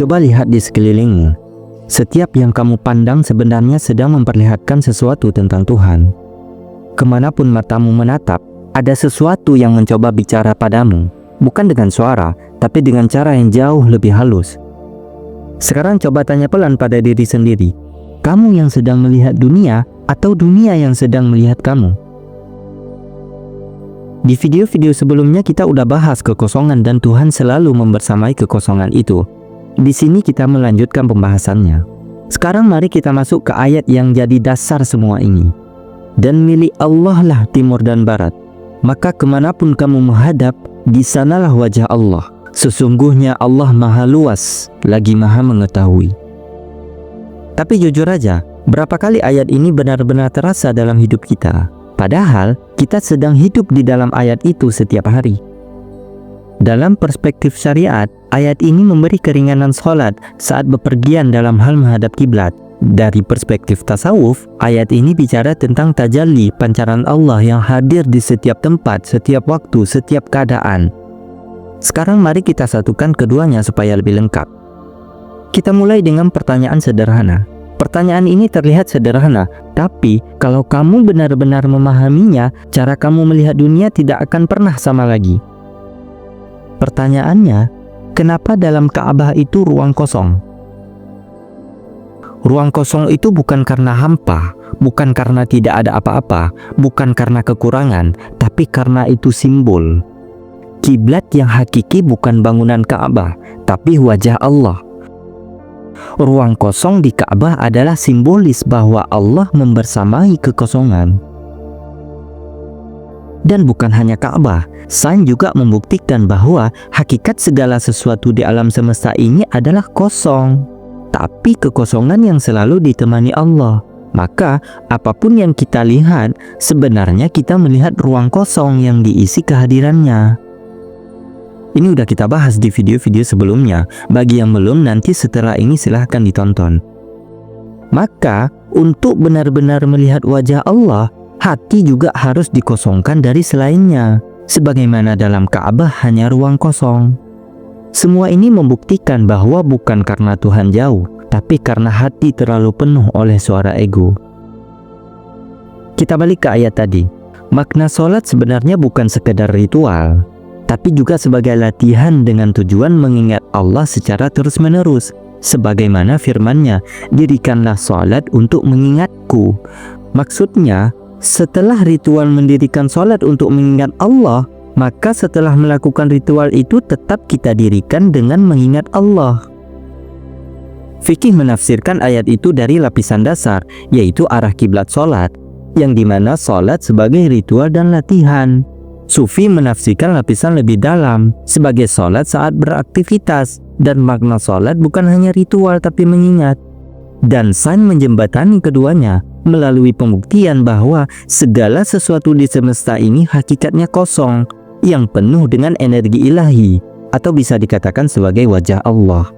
Coba lihat di sekelilingmu. Setiap yang kamu pandang sebenarnya sedang memperlihatkan sesuatu tentang Tuhan. Kemanapun matamu menatap, ada sesuatu yang mencoba bicara padamu. Bukan dengan suara, tapi dengan cara yang jauh lebih halus. Sekarang coba tanya pelan pada diri sendiri. Kamu yang sedang melihat dunia atau dunia yang sedang melihat kamu? Di video-video sebelumnya kita udah bahas kekosongan dan Tuhan selalu membersamai kekosongan itu. Di sini kita melanjutkan pembahasannya. Sekarang mari kita masuk ke ayat yang jadi dasar semua ini. Dan milik Allah lah timur dan barat. Maka kemanapun kamu menghadap, di sanalah wajah Allah. Sesungguhnya Allah maha luas, lagi maha mengetahui. Tapi jujur aja, berapa kali ayat ini benar-benar terasa dalam hidup kita? Padahal kita sedang hidup di dalam ayat itu setiap hari. Dalam perspektif syariat, ayat ini memberi keringanan sholat saat bepergian dalam hal menghadap kiblat. Dari perspektif tasawuf, ayat ini bicara tentang tajalli pancaran Allah yang hadir di setiap tempat, setiap waktu, setiap keadaan. Sekarang mari kita satukan keduanya supaya lebih lengkap. Kita mulai dengan pertanyaan sederhana. Pertanyaan ini terlihat sederhana, tapi kalau kamu benar-benar memahaminya, cara kamu melihat dunia tidak akan pernah sama lagi. Pertanyaannya, kenapa dalam Ka'bah itu ruang kosong? Ruang kosong itu bukan karena hampa, bukan karena tidak ada apa-apa, bukan karena kekurangan, tapi karena itu simbol. Kiblat yang hakiki bukan bangunan Ka'bah, tapi wajah Allah. Ruang kosong di Ka'bah adalah simbolis bahwa Allah membersamai kekosongan. Dan bukan hanya Ka'bah, sains juga membuktikan bahwa hakikat segala sesuatu di alam semesta ini adalah kosong, tapi kekosongan yang selalu ditemani Allah. Maka apapun yang kita lihat, sebenarnya kita melihat ruang kosong yang diisi kehadirannya. Ini udah kita bahas di video-video sebelumnya. Bagi yang belum, nanti setelah ini silahkan ditonton. Maka, untuk benar-benar melihat wajah Allah, hati juga harus dikosongkan dari selainnya. Sebagaimana dalam Ka'bah hanya ruang kosong. Semua ini membuktikan bahwa bukan karena Tuhan jauh, tapi karena hati terlalu penuh oleh suara ego. Kita balik ke ayat tadi. Makna sholat sebenarnya bukan sekedar ritual, tapi juga sebagai latihan dengan tujuan mengingat Allah secara terus-menerus. Sebagaimana firman-Nya, dirikanlah sholat untuk mengingatku. Maksudnya, setelah ritual mendirikan sholat untuk mengingat Allah, maka setelah melakukan ritual itu tetap kita dirikan dengan mengingat Allah. Fikih menafsirkan ayat itu dari lapisan dasar, yaitu arah kiblat sholat, yang dimana sholat sebagai ritual dan latihan. Sufi menafsirkan lapisan lebih dalam sebagai sholat saat beraktivitas, dan makna sholat bukan hanya ritual tapi mengingat. Dan sains menjembatani keduanya melalui pembuktian bahwa segala sesuatu di semesta ini hakikatnya kosong, yang penuh dengan energi ilahi, atau bisa dikatakan sebagai wajah Allah.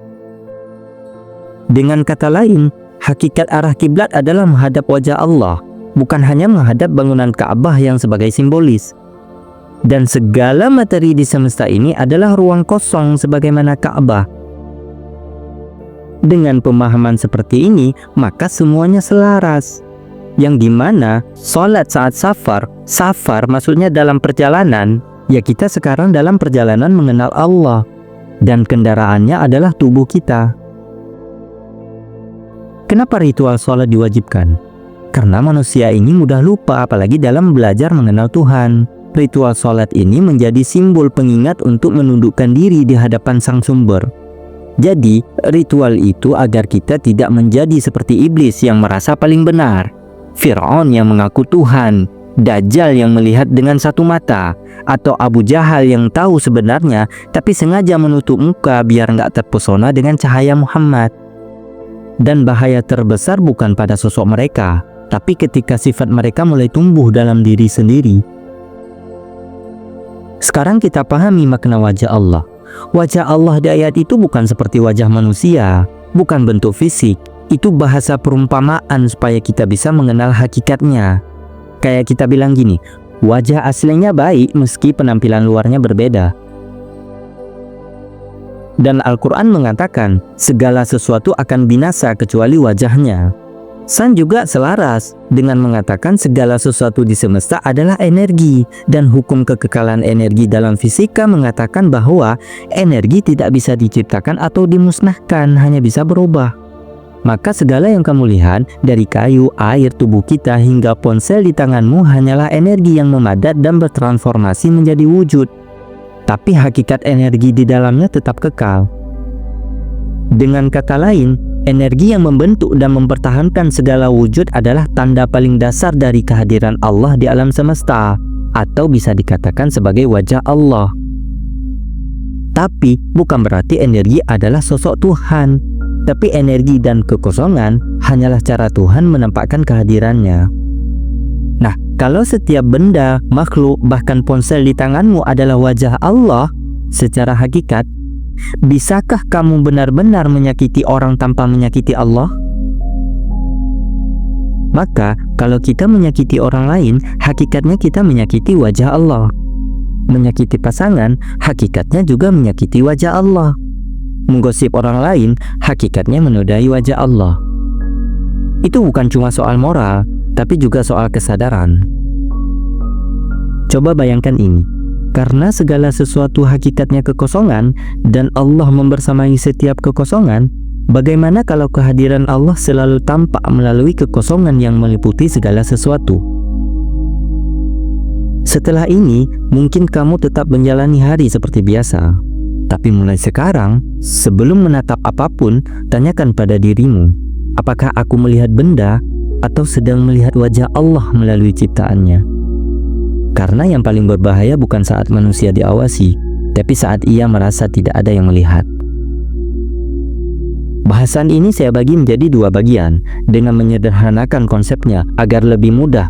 Dengan kata lain, hakikat arah kiblat adalah menghadap wajah Allah, bukan hanya menghadap bangunan Ka'bah yang sebagai simbolis. Dan segala materi di semesta ini adalah ruang kosong sebagaimana Ka'bah. Dengan pemahaman seperti ini, maka semuanya selaras. Yang dimana sholat saat safar maksudnya dalam perjalanan, ya kita sekarang dalam perjalanan mengenal Allah. Dan kendaraannya adalah tubuh kita. Kenapa ritual sholat diwajibkan? Karena manusia ini mudah lupa, apalagi dalam belajar mengenal Tuhan. Ritual sholat ini menjadi simbol pengingat untuk menundukkan diri di hadapan Sang Sumber. Jadi, ritual itu agar kita tidak menjadi seperti iblis yang merasa paling benar, Fir'aun yang mengaku Tuhan, Dajjal yang melihat dengan satu mata, atau Abu Jahal yang tahu sebenarnya tapi sengaja menutup muka biar nggak terpesona dengan cahaya Muhammad. Dan bahaya terbesar bukan pada sosok mereka, tapi ketika sifat mereka mulai tumbuh dalam diri sendiri. Sekarang kita pahami makna wajah Allah. Wajah Allah di ayat itu bukan seperti wajah manusia, bukan bentuk fisik. Itu bahasa perumpamaan supaya kita bisa mengenal hakikatnya. Kayak kita bilang gini, wajah aslinya baik meski penampilan luarnya berbeda. Dan Al-Quran mengatakan segala sesuatu akan binasa kecuali wajahnya. San juga selaras dengan mengatakan segala sesuatu di semesta adalah energi, dan hukum kekekalan energi dalam fisika mengatakan bahwa energi tidak bisa diciptakan atau dimusnahkan, hanya bisa berubah. Maka segala yang kamu lihat dari kayu, air, tubuh kita hingga ponsel di tanganmu hanyalah energi yang memadat dan bertransformasi menjadi wujud. Tapi hakikat energi di dalamnya tetap kekal. Dengan kata lain, energi yang membentuk dan mempertahankan segala wujud adalah tanda paling dasar dari kehadiran Allah di alam semesta, atau bisa dikatakan sebagai wajah Allah. Tapi bukan berarti energi adalah sosok Tuhan, tapi energi dan kekosongan hanyalah cara Tuhan menampakkan kehadirannya. Nah, kalau setiap benda, makhluk, bahkan ponsel di tanganmu adalah wajah Allah secara hakikat, bisakah kamu benar-benar menyakiti orang tanpa menyakiti Allah? Maka, kalau kita menyakiti orang lain, hakikatnya kita menyakiti wajah Allah. Menyakiti pasangan, hakikatnya juga menyakiti wajah Allah. Menggosip orang lain, hakikatnya menodai wajah Allah. Itu bukan cuma soal moral, tapi juga soal kesadaran. Coba bayangkan ini. Karena segala sesuatu hakikatnya kekosongan dan Allah membersamai setiap kekosongan, bagaimana kalau kehadiran Allah selalu tampak melalui kekosongan yang meliputi segala sesuatu? Setelah ini, mungkin kamu tetap menjalani hari seperti biasa. Tapi mulai sekarang, sebelum menatap apapun, tanyakan pada dirimu, apakah aku melihat benda atau sedang melihat wajah Allah melalui ciptaannya? Karena yang paling berbahaya bukan saat manusia diawasi, tapi saat ia merasa tidak ada yang melihat. Bahasan ini saya bagi menjadi dua bagian dengan menyederhanakan konsepnya agar lebih mudah